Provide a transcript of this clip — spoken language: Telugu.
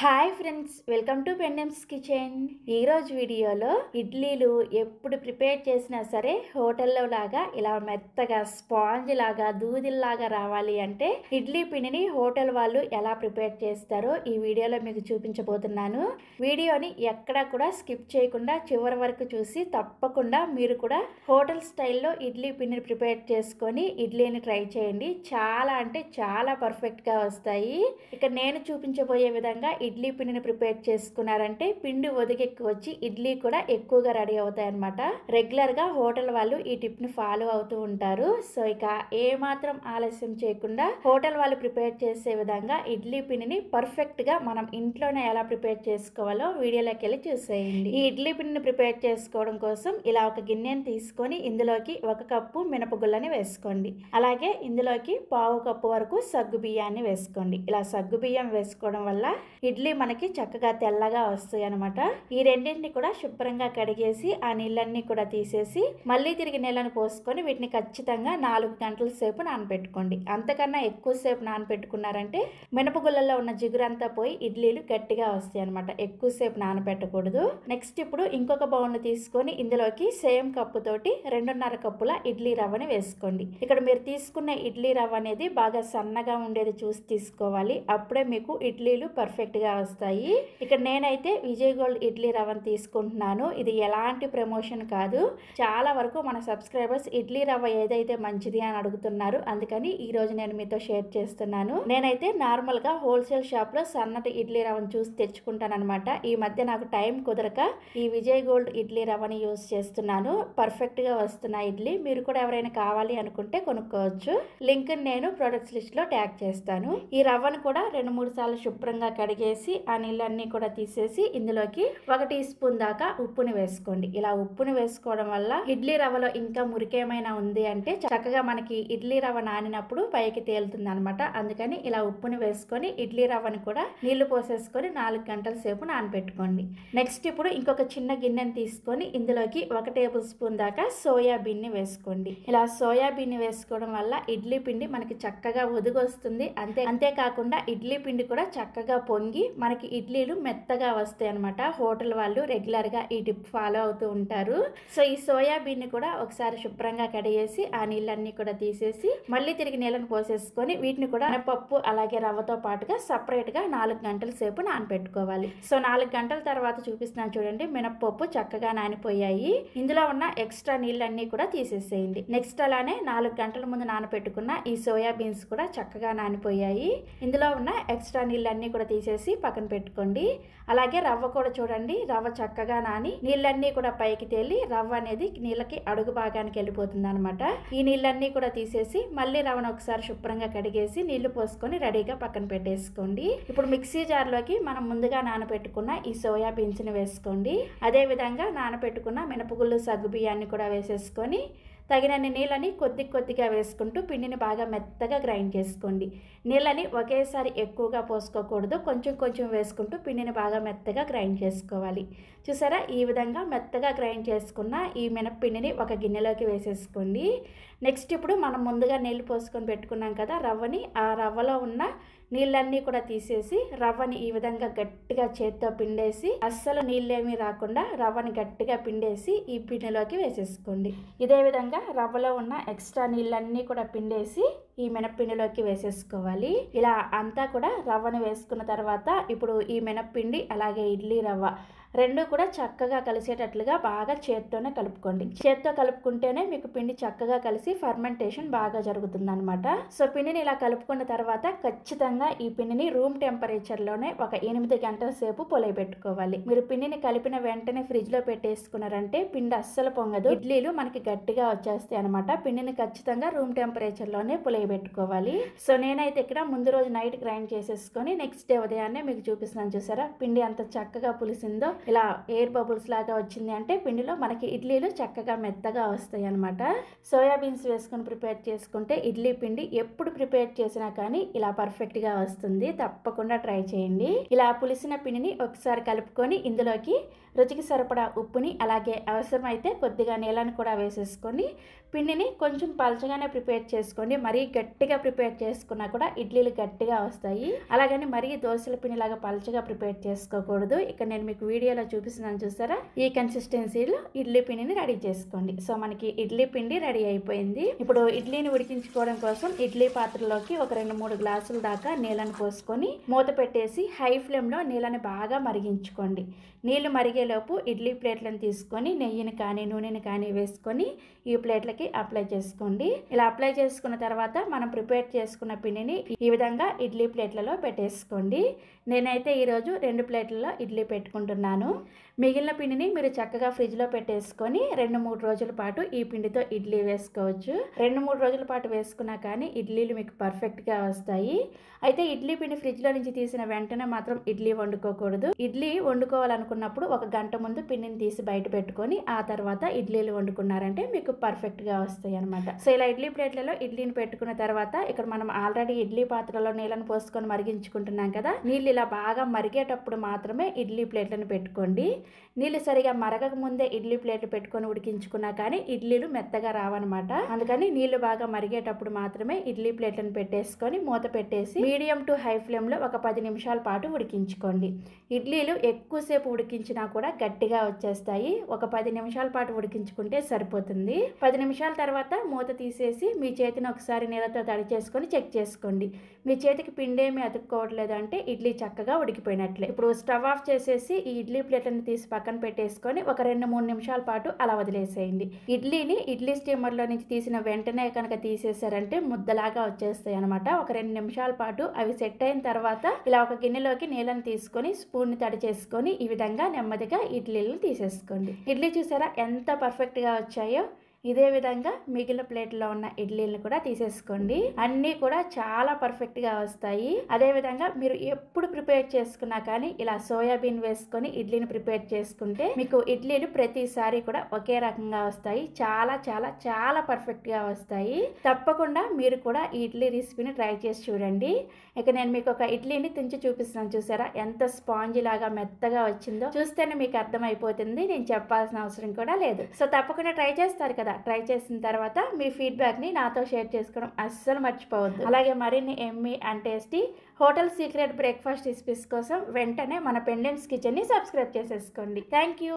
Hi friends, welcome to Pendems kitchen. ఈరోజు వీడియోలో ఇడ్లీలు ఎప్పుడు ప్రిపేర్ చేసినా సరే హోటల్లో లాగా ఇలా మెత్తగా స్పాంజ్ లాగా దూదిల్లాగా రావాలి అంటే ఇడ్లీ పిండిని హోటల్ వాళ్ళు ఎలా ప్రిపేర్ చేస్తారో ఈ వీడియోలో మీకు చూపించబోతున్నాను. వీడియోని ఎక్కడా కూడా స్కిప్ చేయకుండా చివరి వరకు చూసి తప్పకుండా మీరు కూడా హోటల్ స్టైల్లో ఇడ్లీ పిండిని ప్రిపేర్ చేసుకొని ఇడ్లీని ట్రై చేయండి. చాలా అంటే చాలా పర్ఫెక్ట్గా వస్తాయి. ఇక నేను చూపించబోయే విధంగా ఇడ్లీ పిండిని ప్రిపేర్ చేసుకున్నారంటే పిండి ఒదిగెక్కి వచ్చి ఇడ్లీ కూడా ఎక్కువగా రెడీ అవుతాయి అన్నమాట. రెగ్యులర్ గా హోటల్ వాళ్ళు ఈ టిప్ ని ఫాలో అవుతూ ఉంటారు. సో ఇక ఏ మాత్రం ఆలస్యం చేయకుండా హోటల్ వాళ్ళు ప్రిపేర్ చేసే విధంగా ఇడ్లీ పిండిని పర్ఫెక్ట్ గా మనం ఇంట్లోనే ఎలా ప్రిపేర్ చేసుకోవాలో వీడియోలోకి వెళ్ళి చూసేయండి. ఈ ఇడ్లీ పిండిని ప్రిపేర్ చేసుకోవడం కోసం ఇలా ఒక గిన్నెని తీసుకొని ఇందులోకి 1 కప్పు మినపగుళ్ళని వేసుకోండి. అలాగే ఇందులోకి 1/2 కప్పు వరకు సగ్గు బియ్యాన్ని వేసుకోండి. ఇలా సగ్గు బియ్యం వేసుకోవడం వల్ల ఇడ్లీ మనకి చక్కగా తెల్లగా వస్తాయి అనమాట. ఈ రెండింటిని కూడా శుభ్రంగా కడిగేసి ఆ నీళ్ళన్నీ కూడా తీసేసి మళ్ళీ తిరిగి నీళ్ళని పోసుకొని వీటిని ఖచ్చితంగా 4 గంటల సేపు నానబెట్టుకోండి. అంతకన్నా ఎక్కువ సేపు నానబెట్టుకున్నారంటే మినపగుళ్ళల్లో ఉన్న జిగురంతా పోయి ఇడ్లీలు గట్టిగా వస్తాయి అనమాట. ఎక్కువసేపు నానబెట్టకూడదు. నెక్స్ట్ ఇప్పుడు ఇంకొక బౌల్ తీసుకొని ఇందులోకి సేమ్ కప్పు తోటి 2.5 కప్పుల ఇడ్లీ రవ్వని వేసుకోండి. ఇక్కడ మీరు తీసుకున్న ఇడ్లీ రవ్వ అనేది బాగా సన్నగా ఉండేది చూసి తీసుకోవాలి. అప్పుడే మీకు ఇడ్లీలు పర్ఫెక్ట్ గా వస్తాయి. ఇక్కడ నేనైతే విజయ్ గోల్డ్ ఇడ్లీ రవ్వని తీసుకుంటున్నాను. ఇది ఎలాంటి ప్రమోషన్ కాదు. చాలా వరకు మన సబ్స్క్రైబర్స్ ఇడ్లీ రవ్వ ఏదైతే మంచిది అని అడుగుతున్నారు. అందుకని ఈ రోజు నేను మీతో షేర్ చేస్తున్నాను. నేనైతే నార్మల్ గా హోల్సేల్ షాప్ లో సన్నటి ఇడ్లీ రవ్వని చూసి తెచ్చుకుంటాను అనమాట. ఈ మధ్య నాకు టైం కుదరక ఈ విజయ్ గోల్డ్ ఇడ్లీ రవ్వని యూజ్ చేస్తున్నాను. పర్ఫెక్ట్ గా వస్తున్న ఇడ్లీ మీరు కూడా ఎవరైనా కావాలి అనుకుంటే కొనుక్కోవచ్చు. లింక్ నేను ప్రొడక్ట్స్ లిస్ట్ లో ట్యాగ్ చేస్తాను. ఈ రవ్వను కూడా 2-3 సార్లు శుభ్రంగా కడిగేసి ఆ నీళ్ళన్నీ కూడా తీసేసి ఇందులోకి 1 టీ స్పూన్ దాకా ఉప్పుని వేసుకోండి. ఇలా ఉప్పుని వేసుకోవడం వల్ల ఇడ్లీ రవ్వలో ఇంకా మురికేమైనా ఉంది అంటే చక్కగా మనకి ఇడ్లీ రవ్వ నానినప్పుడు పైకి తేలుతుంది అనమాట. అందుకని ఇలా ఉప్పుని వేసుకొని ఇడ్లీ రవ్వని కూడా నీళ్లు పోసేసుకొని 4 గంటల సేపు నానబెట్టుకోండి. నెక్స్ట్ ఇప్పుడు ఇంకొక చిన్న గిన్నెని తీసుకొని ఇందులోకి 1 టేబుల్ స్పూన్ దాకా సోయాబీన్ ని వేసుకోండి. ఇలా సోయాబీన్ ని వేసుకోవడం వల్ల ఇడ్లీ పిండి మనకి చక్కగా ఒదిగొస్తుంది. అంతేకాకుండా ఇడ్లీ పిండి కూడా చక్కగా పొంగి మనకి ఇడ్లీలు మెత్తగా వస్తాయి అనమాట. హోటల్ వాళ్ళు రెగ్యులర్ గా ఈ టిప్ ఫాలో అవుతూ ఉంటారు. సో ఈ సోయాబీన్ ని కూడా ఒకసారి శుభ్రంగా కడిగేసి ఆ నీళ్ళన్నీ కూడా తీసేసి మళ్ళీ తిరిగి నీళ్ళని పోసేసుకొని వీటిని కూడా మినపప్పు అలాగే రవ్వతో పాటుగా సపరేట్ గా 4 గంటల సేపు నానబెట్టుకోవాలి. సో 4 గంటల తర్వాత చూపిస్తున్నాను చూడండి. మినపప్పు చక్కగా నానిపోయాయి. ఇందులో ఉన్న ఎక్స్ట్రా నీళ్ళన్నీ కూడా తీసేసేయండి. నెక్స్ట్ అలానే 4 గంటల ముందు నానబెట్టుకున్న ఈ సోయాబీన్స్ కూడా చక్కగా నానిపోయాయి. ఇందులో ఉన్న ఎక్స్ట్రా నీళ్ళన్నీ కూడా తీసేసి పక్కన పెట్టుకోండి. అలాగే రవ్వ కూడా చూడండి. రవ్వ చక్కగా నాని నీళ్ళన్నీ కూడా పైకి తేలి రవ్వ అనేది నీళ్ళకి అడుగు భాగానికి వెళ్ళిపోతుంది అనమాట. ఈ నీళ్ళన్నీ కూడా తీసేసి మళ్ళీ రవ్వను ఒకసారి శుభ్రంగా కడిగేసి నీళ్లు పోసుకొని రెడీగా పక్కన పెట్టేసుకోండి. ఇప్పుడు మిక్సీ జార్లోకి మనం ముందుగా నానబెట్టుకున్న ఈ సోయాబీన్స్ ని వేసుకోండి. అదే విధంగా నానబెట్టుకున్న మినపగుళ్ళు సగ్గు బియ్యాన్ని కూడా వేసేసుకొని తగినన్ని నీళ్ళని కొద్దిగా వేసుకుంటూ పిండిని బాగా మెత్తగా గ్రైండ్ చేసుకోండి. నీళ్ళని ఒకేసారి ఎక్కువగా పోసుకోకూడదు. కొంచెం వేసుకుంటూ పిండిని బాగా మెత్తగా గ్రైండ్ చేసుకోవాలి. చూసారా, ఈ విధంగా మెత్తగా గ్రైండ్ చేసుకున్న ఈ మినప్పిండిని ఒక గిన్నెలోకి వేసేసుకోండి. నెక్స్ట్ ఇప్పుడు మనం ముందుగా నీళ్ళు పోసుకొని పెట్టుకున్నాం కదా రవ్వని, ఆ రవ్వలో ఉన్న నీళ్ళన్నీ కూడా తీసేసి రవ్వని ఈ విధంగా గట్టిగా చేత్తో పిండేసి అస్సలు నీళ్ళేమీ రాకుండా రవ్వని గట్టిగా పిండేసి ఈ పిండిలోకి వేసేసుకోండి. ఇదే విధంగా రవ్వలో ఉన్న ఎక్స్ట్రా నీళ్ళన్నీ కూడా పిండేసి ఈ మినప్పిండిలోకి వేసేసుకోవాలి. ఇలా అంతా కూడా రవ్వను వేసుకున్న తర్వాత ఇప్పుడు ఈ మినప్పిండి అలాగే ఇడ్లీ రవ్వ రెండు కూడా చక్కగా కలిసేటట్లుగా బాగా చేత్తోనే కలుపుకోండి. చేత్తో కలుపుకుంటేనే మీకు పిండి చక్కగా కలిసి ఫర్మెంటేషన్ బాగా జరుగుతుంది అనమాట. సో పిండిని ఇలా కలుపుకున్న తర్వాత ఖచ్చితంగా ఈ పిండిని రూమ్ టెంపరేచర్ లోనే ఒక 8 గంటల సేపు పొలయబెట్టుకోవాలి. మీరు పిండిని కలిపిన వెంటనే ఫ్రిడ్జ్ లో పెట్టేసుకున్నారంటే పిండి అస్సలు పొంగదు. ఇడ్లీలు మనకి గట్టిగా వచ్చేస్తాయి అనమాట. పిండిని ఖచ్చితంగా రూమ్ టెంపరేచర్ లోనే పొలయబెట్టుకోవాలి. సో నేనైతే ఇక్కడ ముందు రోజు నైట్ గ్రైండ్ చేసేసుకొని నెక్స్ట్ డే ఉదయాన్నే మీకు చూపిస్తున్నాను. చూసారా పిండి అంత చక్కగా పులిసిందో. ఇలా ఎయిర్ బబుల్స్ లాగా వచ్చింది అంటే పిండిలో మనకి ఇడ్లీలు చక్కగా మెత్తగా వస్తాయి అన్నమాట. సోయాబీన్స్ వేసుకొని ప్రిపేర్ చేసుకుంటే ఇడ్లీ పిండి ఎప్పుడు ప్రిపేర్ చేసినా కానీ ఇలా పర్ఫెక్ట్గా వస్తుంది. తప్పకుండా ట్రై చేయండి. ఇలా పులిసిన పిండిని ఒకసారి కలుపుకొని ఇందులోకి రుచికి సరిపడా ఉప్పుని అలాగే అవసరమైతే కొద్దిగా నీళ్ళని కూడా వేసేసుకొని పిండిని కొంచెం పలచగానే ప్రిపేర్ చేసుకోండి. మరీ గట్టిగా ప్రిపేర్ చేసుకున్నా కూడా ఇడ్లీలు గట్టిగా వస్తాయి. అలాగని మరీ దోశల పిండిలాగా పలచగా ప్రిపేర్ చేసుకోకూడదు. ఇక్కడ నేను మీకు వీడియోలో చూపిస్తున్నాను చూసారా, ఈ కన్సిస్టెన్సీలో ఇడ్లీ పిండిని రెడీ చేసుకోండి. సో మనకి ఇడ్లీ పిండి రెడీ అయిపోయింది. ఇప్పుడు ఇడ్లీని ఉడికించుకోవడం కోసం ఇడ్లీ పాత్రలోకి ఒక 2-3 గ్లాసుల దాకా నీళ్ళని పోసుకొని మూత పెట్టేసి హై ఫ్లేమ్లో నీళ్ళని బాగా మరిగించుకోండి. నీళ్లు మరిగేలోపు ఇడ్లీ ప్లేట్లను తీసుకొని నెయ్యిని కానీ నూనెని కానీ వేసుకొని ఈ ప్లేట్లకి అప్లై చేసుకోండి. ఇలా అప్లై చేసుకున్న తర్వాత మనం ప్రిపేర్ చేసుకున్న పిండిని ఈ విధంగా ఇడ్లీ ప్లేట్లలో పెట్టేసుకోండి. నేనైతే ఈరోజు 2 ప్లేట్లలో ఇడ్లీ పెట్టుకుంటున్నాను. మిగిలిన పిండిని మీరు చక్కగా ఫ్రిడ్జ్లో పెట్టేసుకొని 2-3 రోజుల పాటు ఈ పిండితో ఇడ్లీ వేసుకోవచ్చు. 2-3 రోజుల పాటు వేసుకున్నా కానీ ఇడ్లీలు మీకు పర్ఫెక్ట్గా వస్తాయి. అయితే ఇడ్లీ పిండి ఫ్రిడ్జ్లో నుంచి తీసిన వెంటనే మాత్రం ఇడ్లీ వండుకోకూడదు. ఇడ్లీ వండుకోవాలనుకున్నప్పుడు 1 గంట ముందు పిండిని తీసి బయట పెట్టుకొని ఆ తర్వాత ఇడ్లీలు వండుకున్నారంటే మీకు పర్ఫెక్ట్గా వస్తాయి అనమాట. సో ఇలా ఇడ్లీ ప్లేట్లలో ఇడ్లీని పెట్టుకున్న తర్వాత ఇక్కడ మనం ఆల్రెడీ ఇడ్లీ పాత్రలో నీళ్ళని పోసుకొని మరిగించుకుంటున్నాం కదా, నీళ్ళు ఇలా బాగా మరిగేటప్పుడు మాత్రమే ఇడ్లీ ప్లేట్లను పెట్టుకోండి. నీళ్ళు సరిగా మరగక ముందే ఇడ్లీ ప్లేట్లు పెట్టుకొని ఉడికించుకున్నా కానీ ఇడ్లీలు మెత్తగా రావన్నమాట. అందుకని నీళ్లు బాగా మరిగేటప్పుడు మాత్రమే ఇడ్లీ ప్లేట్లను పెట్టేసుకొని మూత పెట్టేసి మీడియం టు హై ఫ్లేమ్లో ఒక 10 నిమిషాల పాటు ఉడికించుకోండి. ఇడ్లీలు ఎక్కువసేపు ఉడికించినా కూడా గట్టిగా వచ్చేస్తాయి. ఒక 10 నిమిషాల పాటు ఉడికించుకుంటే సరిపోతుంది. 10 నిమిషాల తర్వాత మూత తీసేసి మీ చేతిని ఒకసారి నీళ్ళతో తడి చేసుకొని చెక్ చేసుకోండి. మీ చేతికి పిండేమి అతుక్కోవట్లేదు అంటే ఇడ్లీ చక్కగా ఉడికిపోయినట్లే. ఇప్పుడు స్టవ్ ఆఫ్ చేసేసి ఈ ఇడ్లీ ప్లేట్లను తీసి పక్కన పెట్టేసుకొని ఒక 2-3 నిమిషాల పాటు అలా వదిలేసేయండి. ఇడ్లీని ఇడ్లీ స్టీమర్లో నుంచి తీసిన వెంటనే కనుక తీసేసారంటే ముద్దలాగా వచ్చేస్తాయి అనమాట. ఒక 2 నిమిషాల పాటు అవి సెట్ అయిన తర్వాత ఇలా ఒక గిన్నెలోకి నీళ్ళని తీసుకొని స్పూన్ని తడి చేసుకొని ఈ విధంగా నెమ్మదిగా ఇడ్లీలను తీసేసుకోండి. ఇడ్లీ చూసారా ఎంత పర్ఫెక్ట్గా వచ్చాయో. ఇదే విధంగా మిగిలిన ప్లేట్లో ఉన్న ఇడ్లీలను కూడా తీసేసుకోండి. అన్నీ కూడా చాలా పర్ఫెక్ట్గా వస్తాయి. అదే విధంగా మీరు ఎప్పుడు ప్రిపేర్ చేసుకున్నా కానీ ఇలా సోయాబీన్ వేసుకొని ఇడ్లీని ప్రిపేర్ చేసుకుంటే మీకు ఇడ్లీలు ప్రతిసారి కూడా ఒకే రకంగా వస్తాయి. చాలా చాలా చాలా పర్ఫెక్ట్గా వస్తాయి. తప్పకుండా మీరు కూడా ఈ ఇడ్లీ రెసిపీని ట్రై చేసి చూడండి. ఇక నేను మీకు ఒక ఇడ్లీని తుంచి చూపిస్తున్నాను చూసారా, ఎంత స్పాంజీ లాగా మెత్తగా వచ్చిందో. చూస్తేనే మీకు అర్థమైపోతుంది, నేను చెప్పాల్సిన అవసరం కూడా లేదు. సో తప్పకుండా ట్రై చేస్తారు కదా. ట్రై చేసిన తర్వాత మీ ఫీడ్బ్యాక్ని నాతో షేర్ చేసుకోవడం అస్సలు మర్చిపోవద్దు. అలాగే మరిన్ని Emmy and tasty hotel secret breakfast recipes కోసం వెంటనే మన పెండెమ్స్ కిచెన్ని సబ్స్క్రైబ్ చేసేసుకోండి. Thank you.